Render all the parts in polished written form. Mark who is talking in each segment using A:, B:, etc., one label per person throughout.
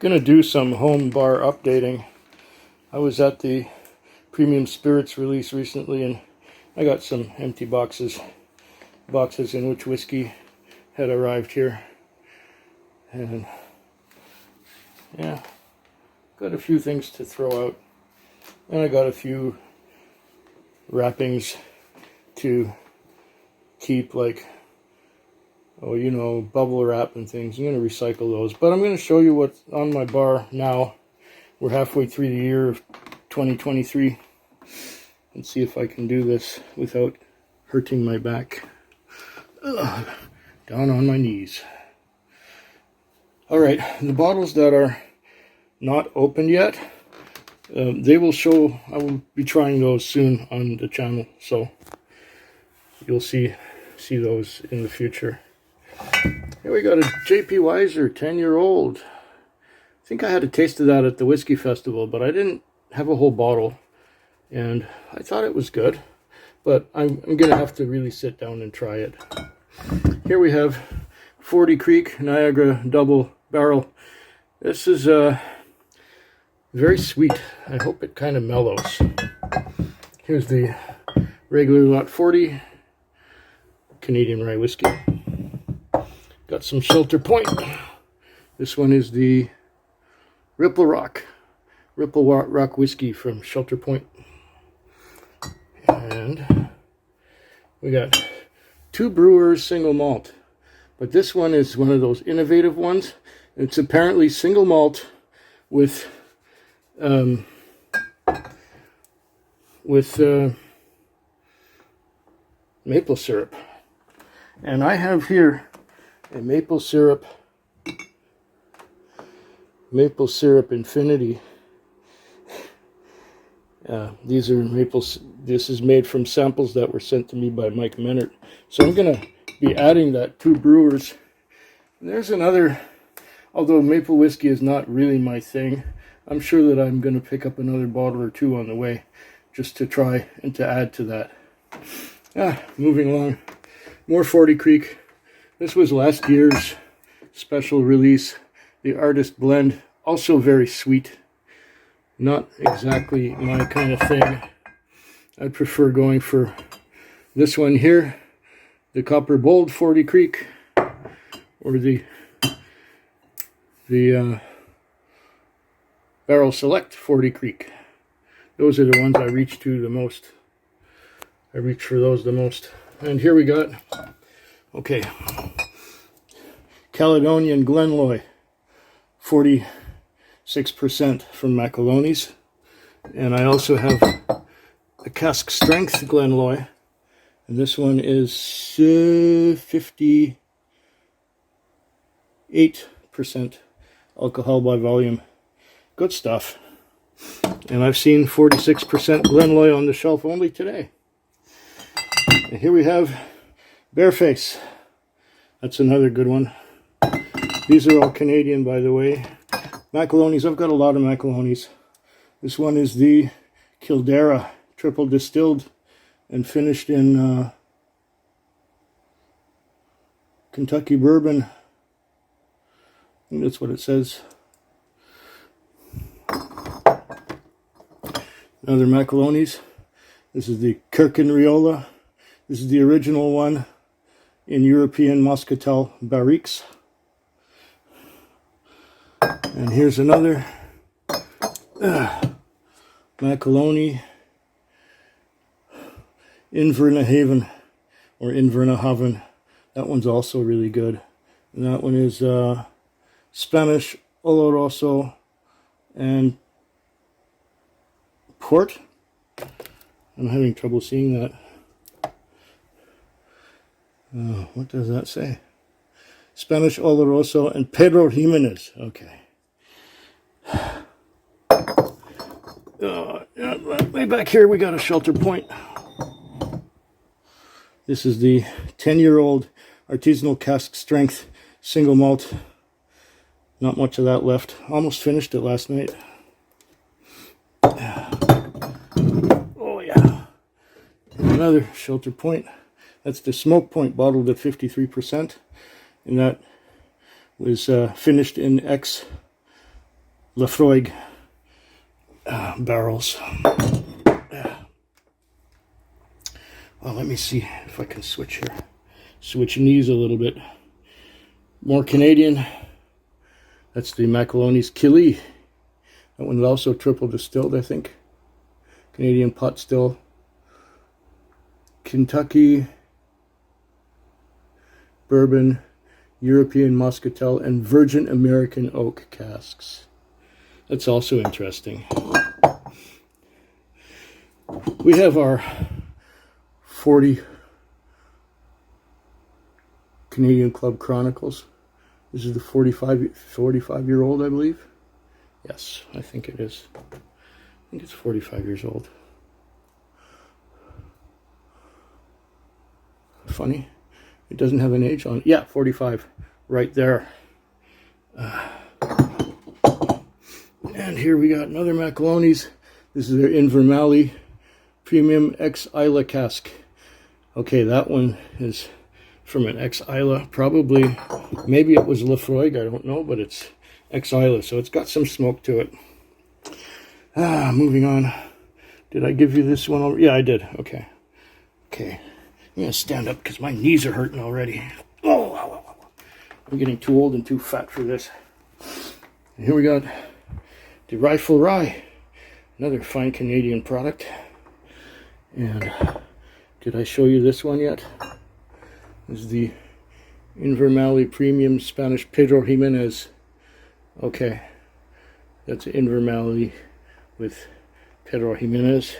A: Gonna do some home bar updating. I was at the Premium Spirits release recently and I got some empty boxes in which whiskey had arrived here. And yeah, got a few things to throw out. And I got a few wrappings to keep, like, oh, you know, bubble wrap and things. I'm going to recycle those. But I'm going to show you what's on my bar now. We're halfway through the year of 2023. And see if I can do this without hurting my back. Ugh, down on my knees. Alright, the bottles that are not opened yet, they will show. I will be trying those soon on the channel. So you'll see those in the future. Here we got a J.P. Wiser 10-year-old. I think I had a taste of that at the Whiskey Festival, but I didn't have a whole bottle. And I thought it was good, but I'm going to have to really sit down and try it. Here we have Forty Creek Niagara Double Barrel. This is very sweet. I hope it kind of mellows. Here's the regular Lot 40 Canadian Rye Whiskey. Got some Shelter Point. This one is the Ripple Rock Whiskey from Shelter Point. And we got Two Brewers single malt. But this one is one of those innovative ones. It's apparently single malt with maple syrup. And I have here a maple syrup Infinity. These are maples. This is made from samples that were sent to me by Mike Menert. So I'm going to be adding that Two Brewers. And there's another, although maple whiskey is not really my thing, I'm sure that I'm going to pick up another bottle or two on the way just to try and to add to that. Moving along. More Forty Creek. This was last year's special release. The Artist Blend. Also very sweet. Not exactly my kind of thing. I'd prefer going for this one here, the Copper Bold 40 Creek, or the Barrel Select 40 Creek. Those are the ones I reach to the most. I reach for those the most. And here we got, okay, Caledonian Glenloy 46% from Macaloni's. And I also have a Cask Strength Glenloy. And this one is 58% alcohol by volume. Good stuff. And I've seen 46% Glenloy on the shelf only today. And here we have Bareface. That's another good one. These are all Canadian, by the way. Macaloni's, I've got a lot of Macaloni's. This one is the Kildare triple distilled and finished in Kentucky bourbon. I think that's what it says. Another Macaloni's. This is the Kirkenriola. This is the original one in European Muscatel Barriques. And here's another Macaloni Invernahaven or Invernahaven. That one's also really good. And that one is Spanish Oloroso and Port. I'm having trouble seeing that. What does that say? Spanish Oloroso and Pedro Jimenez. Okay. Way back here we got a Shelter Point. This is the 10-year-old artisanal cask strength single malt. Not much of that left. Almost finished it last night. Oh yeah. Another Shelter Point. That's the Smoke Point bottled at 53%. And that was finished in Laphroaig barrels. Well, let me see if I can switch here. Switch knees a little bit. More Canadian. That's the McAloney's Killie. That one's also triple distilled, I think. Canadian pot still. Kentucky bourbon, European muscatel, and virgin American oak casks. That's also interesting. We have our 40 Canadian Club Chronicles. This is the 45-year-old, I believe. Yes, I think it is. I think it's 45 years old. Funny. It doesn't have an age on it. Yeah, 45. Right there. And here we got another McAloney's. This is their Invermally Premium Ex Isla cask. Okay, that one is from an Ex Isla. Probably, maybe it was Laphroaig, I don't know, but it's Ex Isla, so it's got some smoke to it. Moving on. Did I give you this one over? Yeah, I did. Okay. Okay. I'm going to stand up because my knees are hurting already. Oh, I'm getting too old and too fat for this. And here we got the Rifle Rye. Another fine Canadian product. And did I show you this one yet? This is the Invermally Premium Spanish Pedro Jimenez. Okay. That's Invermally with Pedro Jimenez.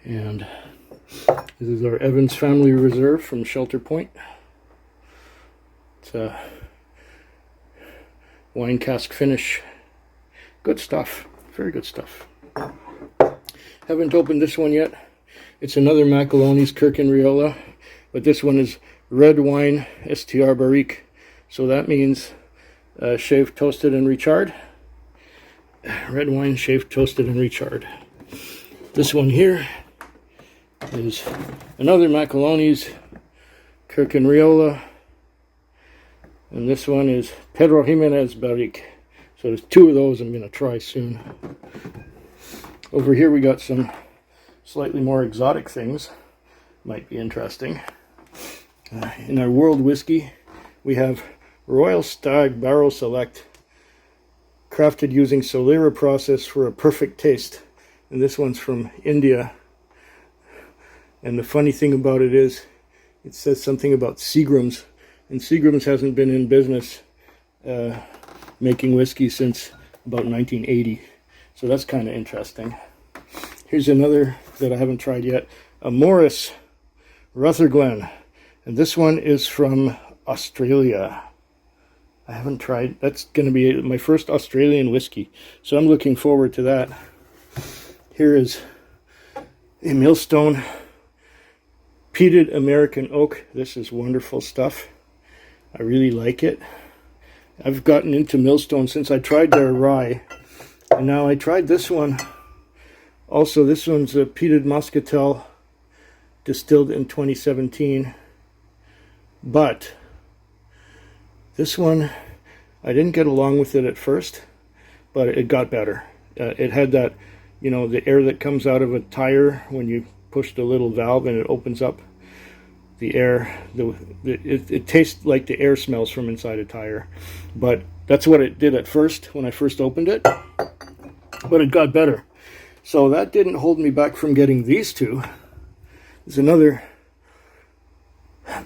A: And this is our Evans Family Reserve from Shelter Point. It's a wine cask finish. Good stuff. Very good stuff. Haven't opened this one yet. It's another McAloney's Kirk and Riola, but this one is red wine STR Barrique. So that means shaved, toasted, and recharred. Red wine, shaved, toasted, and recharred. This one here is another McAloney's Kirk and Riola, and this one is Pedro Jimenez Barrique. So there's two of those I'm going to try soon. Over here we got some slightly more exotic things. Might be interesting. In our world whiskey, we have Royal Stag Barrel Select, crafted using Solera process for a perfect taste. And this one's from India. And the funny thing about it is, it says something about Seagram's. And Seagram's hasn't been in business making whiskey since about 1980. So that's kind of interesting. Here's another that I haven't tried yet. A Morris Rutherglen. And this one is from Australia. I haven't tried. That's going to be my first Australian whiskey. So I'm looking forward to that. Here is a Millstone Peated American Oak. This is wonderful stuff. I really like it. I've gotten into Millstone since I tried their rye. And now I tried this one. Also, this one's a Peated Muscatel, distilled in 2017. But this one, I didn't get along with it at first, but it got better. It had that, you know, the air that comes out of a tire when you push the little valve and it opens up the air. It tastes like the air smells from inside a tire. But that's what it did at first when I first opened it. But it got better. So that didn't hold me back from getting these two. There's another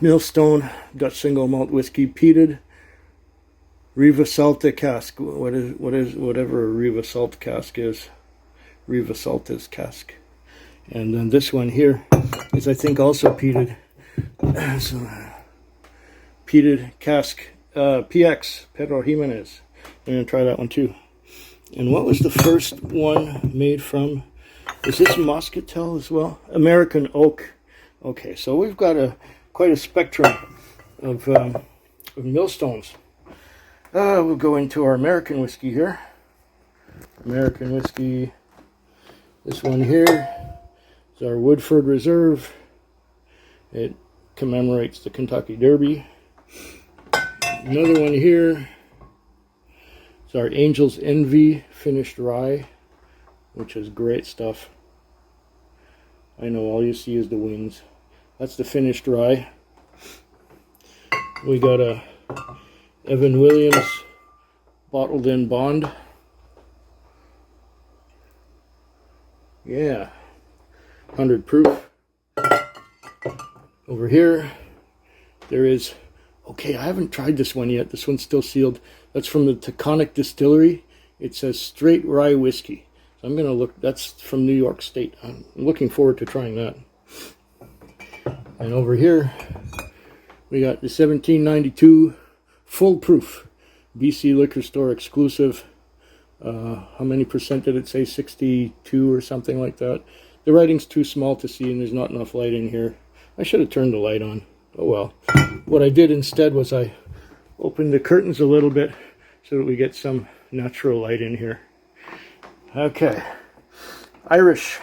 A: Millstone Dutch single malt whiskey, peated Riva Salta cask. Whatever a Riva Salt cask is. Riva Salta's cask. And then this one here is, I think, also peated. So, peated cask, PX, Pedro Jimenez. I'm going to try that one too. And what was the first one made from? Is this Muscatel as well? American Oak. Okay, so we've got quite a spectrum of millstones. We'll go into our American whiskey here. American whiskey. This one here is our Woodford Reserve. It commemorates the Kentucky Derby. Another one here. It's our Angel's Envy finished rye, which is great stuff. I know all you see is the wings. That's the finished rye. We got a Evan Williams bottled in bond. Yeah, 100 proof. Over here, there is, okay, I haven't tried this one yet. This one's still sealed. That's from the Taconic Distillery. It says straight rye whiskey. So I'm going to look, that's from New York State. I'm looking forward to trying that. And over here, we got the 1792 full proof BC Liquor Store exclusive. How many percent did it say? 62 or something like that. The writing's too small to see and there's not enough light in here. I should have turned the light on. Oh well. What I did instead was I opened the curtains a little bit so that we get some natural light in here. Okay. Irish.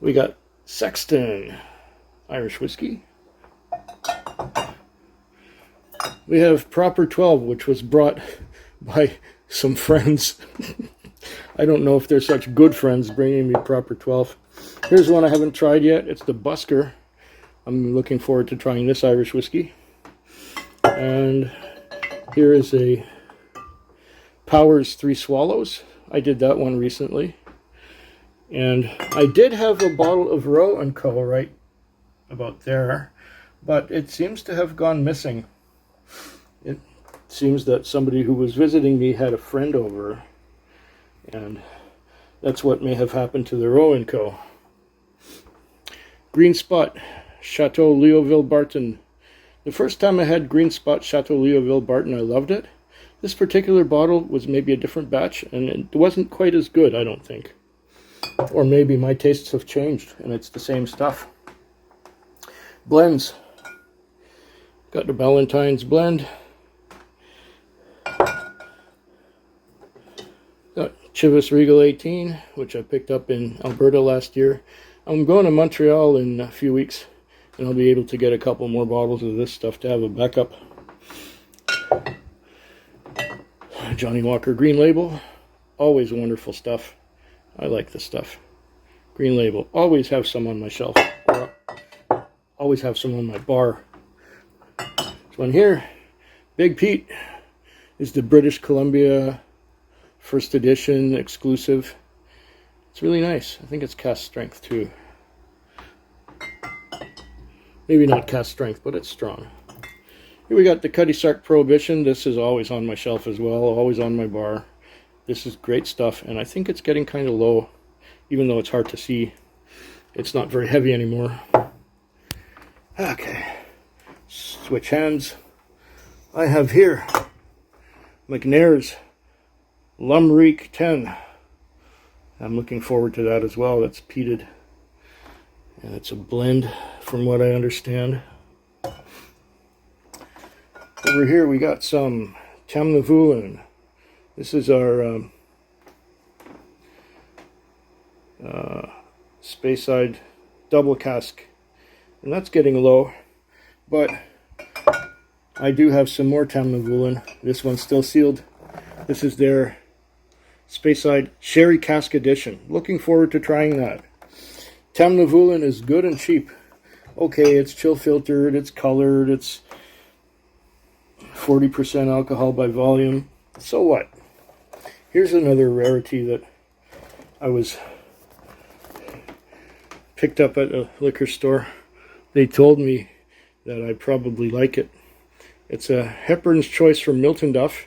A: We got Sexton Irish whiskey. We have Proper 12, which was brought by some friends. I don't know if they're such good friends bringing me Proper 12. Here's one I haven't tried yet. It's the Busker. I'm looking forward to trying this Irish whiskey. And here is a Powers 3 Swallows. I did that one recently. And I did have a bottle of Roe & Co. right about there, but it seems to have gone missing. It seems that somebody who was visiting me had a friend over, and that's what may have happened to the Roe & Co. Green Spot, Chateau Leoville Barton. The first time I had Green Spot Chateau Leoville Barton, I loved it. This particular bottle was maybe a different batch, and it wasn't quite as good, I don't think. Or maybe my tastes have changed, and it's the same stuff. Blends. Got the Ballantine's blend. Got Chivas Regal 18, which I picked up in Alberta last year. I'm going to Montreal in a few weeks, and I'll be able to get a couple more bottles of this stuff to have a backup. Johnny Walker Green Label. Always wonderful stuff. I like this stuff. Green Label. Always have some on my shelf. Always have some on my bar. This one here, Big Pete, is the British Columbia first edition exclusive. It's really nice. I think it's cast strength too. Maybe not cast strength, but it's strong. Here we got the Cutty Sark Prohibition. This is always on my shelf as well, always on my bar. This is great stuff, and I think it's getting kind of low, even though it's hard to see. It's not very heavy anymore. Okay, switch hands. I have here McNair's Lumreek 10. I'm looking forward to that as well. That's peated, and it's a blend from what I understand. Over here we got some Tamnavulin. This is our Speyside double cask, and that's getting low, but I do have some more Tamnavulin. This one's still sealed. This is their Speyside Sherry Cask Edition. Looking forward to trying that. Tamnavulin is good and cheap. Okay, it's chill filtered, it's colored, it's 40% alcohol by volume. So what? Here's another rarity that I was picked up at a liquor store. They told me that I'd probably like it. It's a Hepburn's Choice from Milton Duff,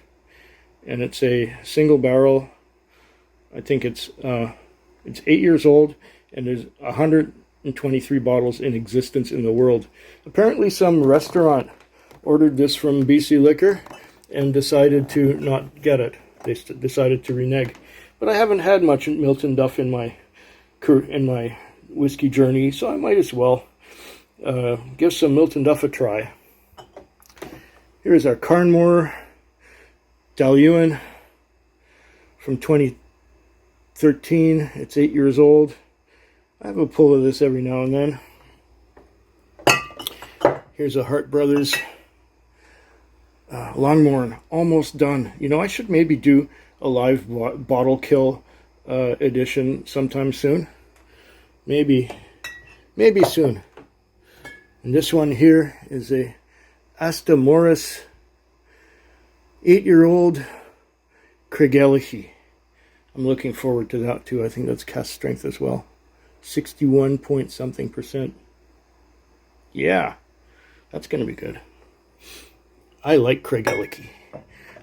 A: and it's a single barrel. I think it's 8 years old, and there's 123 bottles in existence in the world. Apparently some restaurant ordered this from BC Liquor and decided to not get it. They decided to renege. But I haven't had much Milton Duff in my whiskey journey, so I might as well give some Milton Duff a try. Here's our Carnmore Dalyuen from 2013. It's 8 years old. I have a pull of this every now and then. Here's a Hart Brothers Longmorn, almost done. You know, I should maybe do a live bottle kill edition sometime soon. Maybe soon. And this one here is a Asta Morris 8-year-old Craigellachie. I'm looking forward to that too. I think that's cast strength as well. 61 point something %. Yeah, that's going to be good. I like Craigellachie.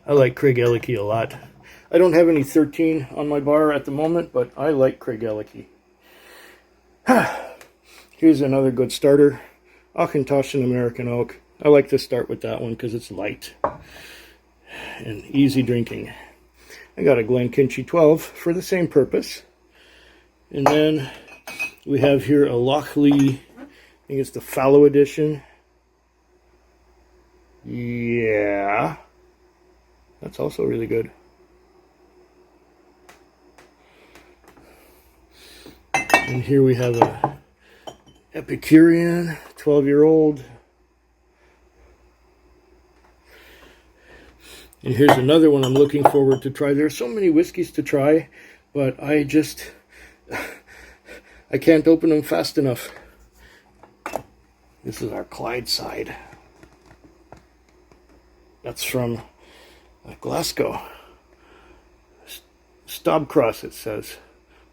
A: I like Craigellachie a lot. I don't have any 13 on my bar at the moment, but I like Craigellachie. Here's another good starter. Auchentoshan American Oak. I like to start with that one because it's light and easy drinking. I got a Glenkinchie 12 for the same purpose. And then we have here a Lochley, I think it's the Fallow edition. Yeah, that's also really good. And here we have a Epicurean 12-year-old. And here's another one I'm looking forward to try. There are so many whiskeys to try, but I can't open them fast enough. This is our Clydeside. That's from Glasgow. Stobcross, it says.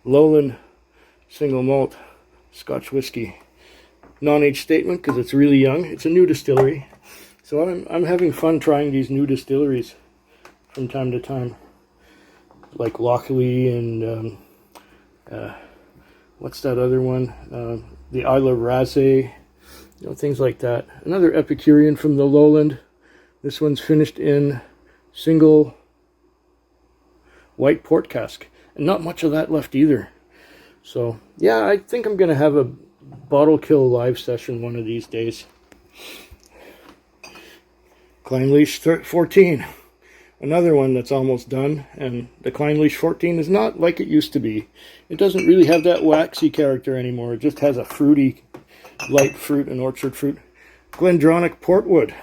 A: Lowland single malt Scotch whiskey. Non-age statement because it's really young. It's a new distillery. So I'm having fun trying these new distilleries from time to time. Like Lochley and what's that other one? The Isla Rasay. You know, things like that. Another Epicurean from the Lowland. This one's finished in single white port cask. And not much of that left either. So, yeah, I think I'm going to have a bottle kill live session one of these days. Clynelish 14. Another one that's almost done. And the Clynelish 14 is not like it used to be. It doesn't really have that waxy character anymore. It just has a fruity, light fruit and orchard fruit. Glendronach Portwood.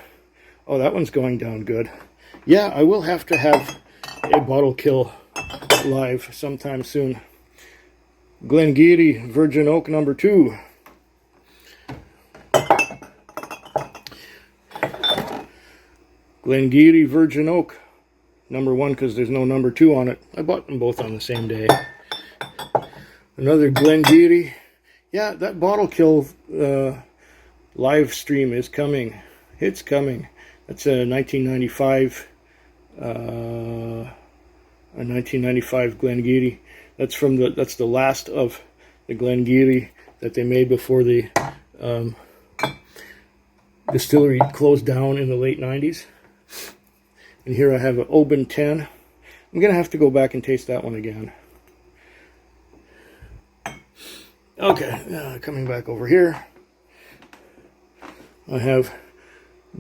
A: Oh, that one's going down good. Yeah, I will have to have a bottle kill live sometime soon. Glengarry Virgin Oak number 2. Glengarry Virgin Oak number 1 because there's no number 2 on it. I bought them both on the same day. Another Glengarry. Yeah, that bottle kill live stream is coming. It's coming. That's a 1995 Glengarry. That's the last of the Glengarry that they made before the distillery closed down in the late 90s. And here I have an Oban 10. I'm going to have to go back and taste that one again. Okay, coming back over here. I have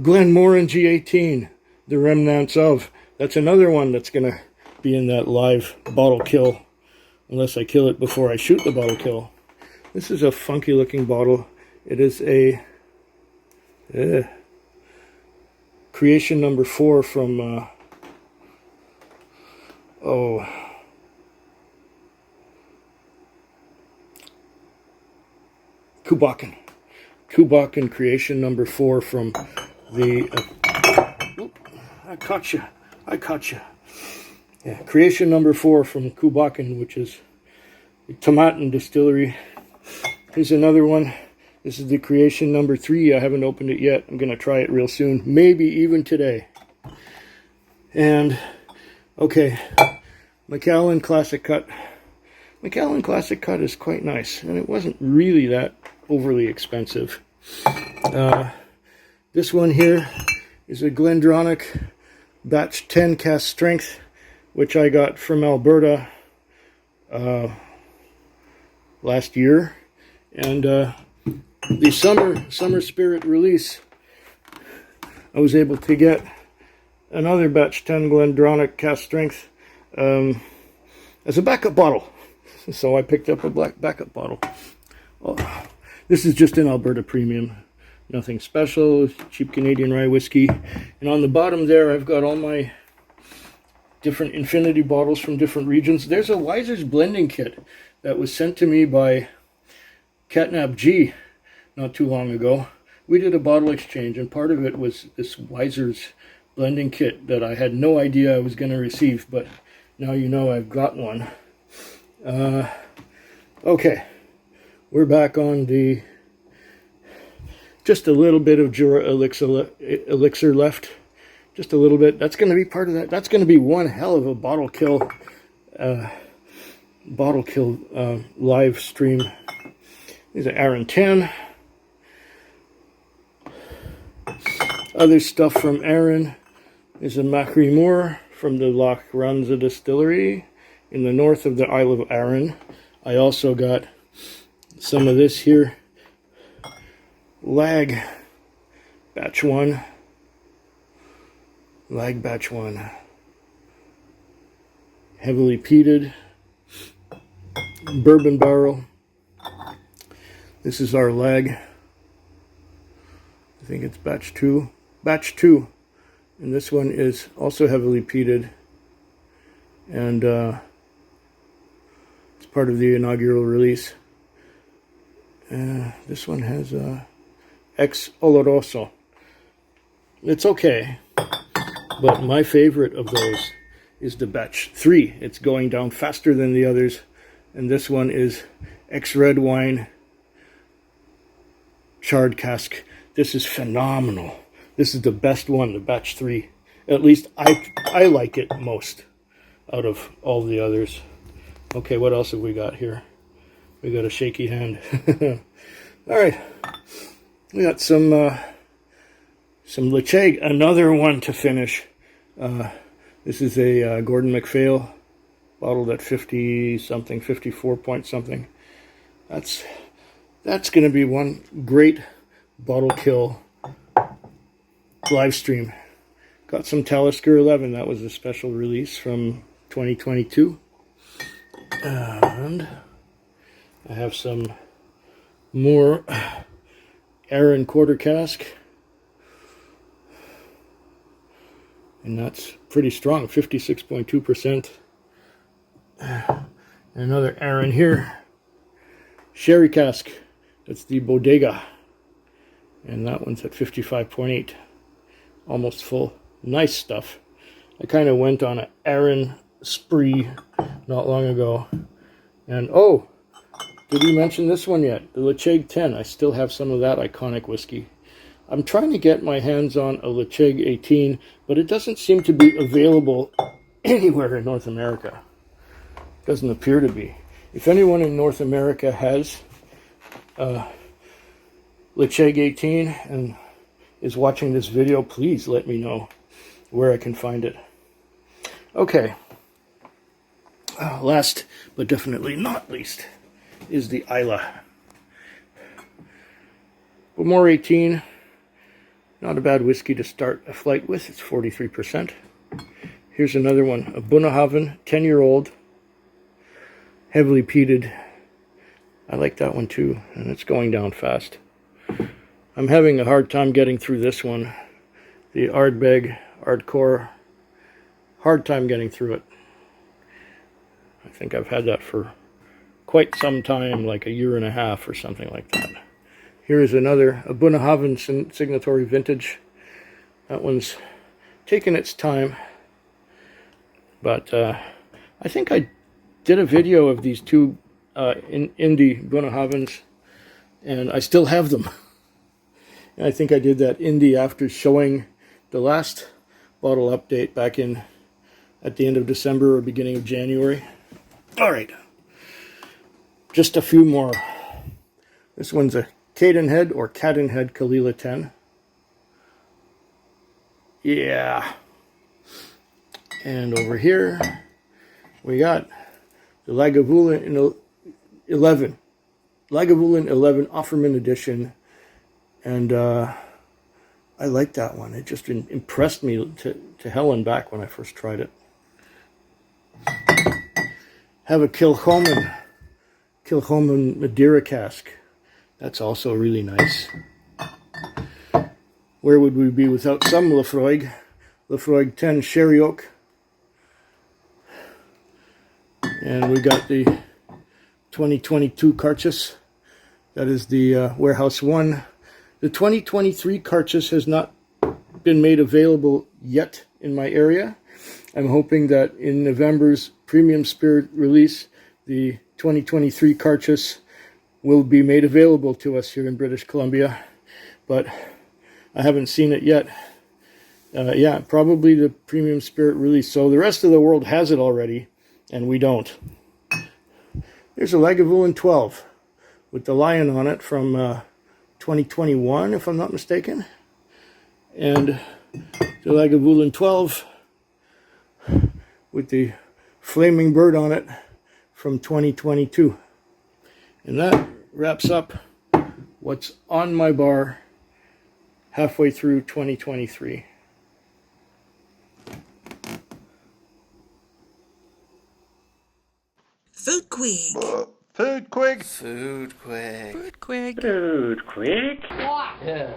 A: Glenmoran G18, the remnants of. That's another one that's going to be in that live bottle kill. Unless I kill it before I shoot the bottle kill. This is a funky looking bottle. It is a creation number 4 from Kubakan creation number 4 from the I caught you. Yeah, creation number 4 from Kubakan, which is the Tomatin distillery. Here's another one. This is the creation number 3. I haven't opened it yet. I'm going to try it real soon. Maybe even today. And, okay, Macallan Classic Cut. Macallan Classic Cut is quite nice. And it wasn't really that overly expensive. This one here is a Glendronach Batch 10 cast strength, which I got from Alberta last year. And the Summer Spirit release, I was able to get another Batch 10 Glendronach cast strength as a backup bottle. So I picked up a black backup bottle. Oh, this is just an Alberta Premium. Nothing special, cheap Canadian rye whiskey. And on the bottom there, I've got all my different Infinity bottles from different regions. There's a Wiser's blending kit that was sent to me by Catnap G not too long ago. We did a bottle exchange, and part of it was this Wiser's blending kit that I had no idea I was going to receive, but now you know I've got one. Okay, we're back on the... Just a little bit of Jura elixir left. Just a little bit. That's going to be part of that. That's going to be one hell of a bottle kill live stream. These are Aaron 10. Other stuff from Aaron is a Macri Moor from the Loch Ranza distillery in the north of the Isle of Arran. I also got some of this here. Lag Batch 1. Lag Batch 1. Heavily peated. Bourbon barrel. This is our lag. I think it's Batch 2. Batch 2. And this one is also heavily peated. And it's part of the inaugural release. This one has Ex Oloroso. It's okay, but my favorite of those is the Batch 3. It's going down faster than the others, and this one is Ex Red Wine Charred Cask. This is phenomenal. This is the best one, the Batch 3. At least I like it most out of all the others. Okay, what else have we got here? We got a shaky hand. All right. We got some Lecheag, another one to finish. This is a Gordon MacPhail, bottled at 50 something, 54 point something. That's going to be one great bottle kill live stream. Got some Talisker 11. That was a special release from 2022. And I have some more Aaron quarter cask, and that's pretty strong, 56.2%. Another Aaron here, sherry cask. That's the Bodega, and that one's at 55.8, almost full. Nice stuff. I kind of went on an Aaron spree not long ago, and oh, did we mention this one yet? The Lecheag 10. I still have some of that iconic whiskey. I'm trying to get my hands on a Lecheag 18, but it doesn't seem to be available anywhere in North America. Doesn't appear to be. If anyone in North America has Lecheag 18 and is watching this video, please let me know where I can find it. Okay. Last, but definitely not least, is the Islay. Bowmore 18, not a bad whiskey to start a flight with. It's 43%. Here's another one, a Bunnahabhain, 10-year-old, heavily peated. I like that one too, and it's going down fast. I'm having a hard time getting through this one. The Ardbeg, Ardcore, hard time getting through it. I think I've had that for quite some time, like a year and a half or something like that. Here is another, a Bunnahabhain Signatory Vintage. That one's taken its time, but I think I did a video of these two indie Bunnahabhains, and I still have them. And I think I did that indie after showing the last bottle update back in at the end of December or beginning of January. All right. Just a few more. This one's a Cadenhead or Cadenhead Kalila 10. Yeah. And over here, we got the Lagavulin 11. Lagavulin 11 Offerman Edition. And I like that one. It just impressed me to hell and back when I first tried it. Have a Kilchoman Madeira cask. That's also really nice. where would we be without some Laphroaig? Laphroaig 10 Sherry Oak. And we got the 2022 Carchus. That is the Warehouse 1. The 2023 Carchus has not been made available yet in my area. I'm hoping that in November's Premium Spirit release, the 2023 Carchus will be made available to us here in British Columbia, but I haven't seen it yet. Yeah, probably the Premium Spirit release. So the rest of the world has it already, and we don't. There's a Lagavulin 12 with the lion on it from 2021, if I'm not mistaken. And the Lagavulin 12 with the flaming bird on it from 2022. And that wraps up what's on my bar halfway through 2023.
B: Food Quig.
C: Food Quig.
D: Food Quig.
B: Food Quig.
E: Food Quig.
D: Yeah.